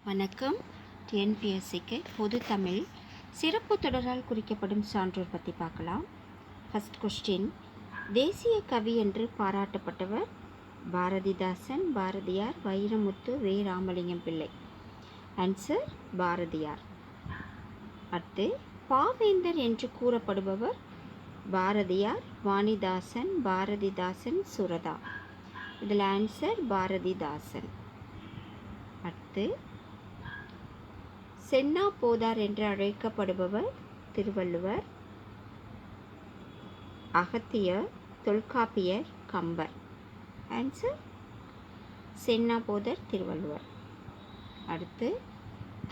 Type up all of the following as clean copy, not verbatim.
வணக்கம். டிஎன்பிஎஸ்சிக்கு பொது தமிழ் சிறப்பு தொடரால் குறிக்கப்படும் சான்றோர் பற்றி பார்க்கலாம். ஃபர்ஸ்ட் கொஸ்டின், தேசிய கவி என்று பாராட்டப்பட்டவர் பாரதிதாசன், பாரதியார், வைரமுத்து, வே. ராமலிங்கம் பிள்ளை. ஆன்சர் பாரதியார். அடுத்து, பாவேந்தர் என்று கூறப்படுபவர் பாரதியார், வாணிதாசன், பாரதிதாசன், சுரதா. இதில் ஆன்சர் பாரதிதாசன். அடுத்து, சென்னா போதார் என்று அழைக்கப்படுபவர் திருவள்ளுவர், அகத்தியர், தொல்காப்பியர், கம்பர். ஆன்சர் சென்னா போதர், திருவள்ளுவர். அடுத்து,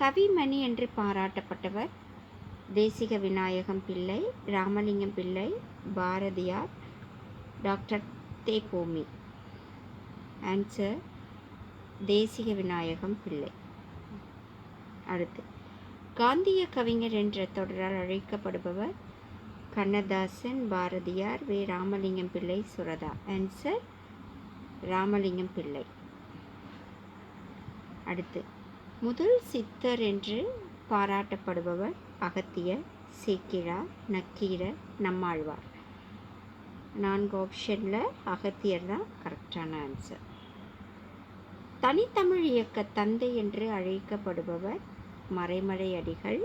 கவிமணி என்று பாராட்டப்பட்டவர் தேசிக விநாயகம் பிள்ளை, ராமலிங்கம் பிள்ளை, பாரதியார், டாக்டர் தேபோமி. ஆன்சர் தேசிக விநாயகம் பிள்ளை. அடுத்து, காந்திய கவிஞர் என்ற தொடரால் அழைக்கப்படுபவர் கண்ணதாசன், பாரதியார், வே. ராமலிங்கம் பிள்ளை, சுரதா. ஆன்சர் ராமலிங்கம் பிள்ளை. அடுத்து, முதல் சித்தர் என்று பாராட்டப்படுபவர் அகத்தியர், சேக்கிழார், நக்கீரர், நம்மாழ்வார். 4 ஆப்ஷனில் அகத்தியர் தான் கரெக்டான ஆன்சர். தனித்தமிழ் இயக்க தந்தை என்று அழைக்கப்படுபவர் மறைமலை அடிகள்,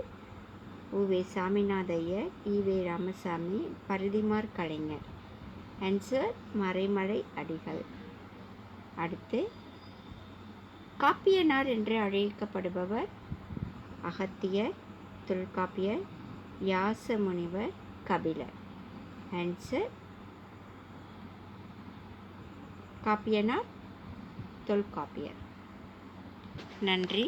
உ.வே. சாமிநாத ஐயர், ஈ.வே. ராமசாமி, பரிதிமார் கலைஞர். ஆன்சர் மறைமலை அடிகள். அடுத்து, காப்பியனார் என்று அழைக்கப்படுபவர் அகத்தியர், தொல்காப்பியர், வியாச முனிவர், கபிலர். ஆன்சர் காப்பியனார், தொல்காப்பியர். நன்றி.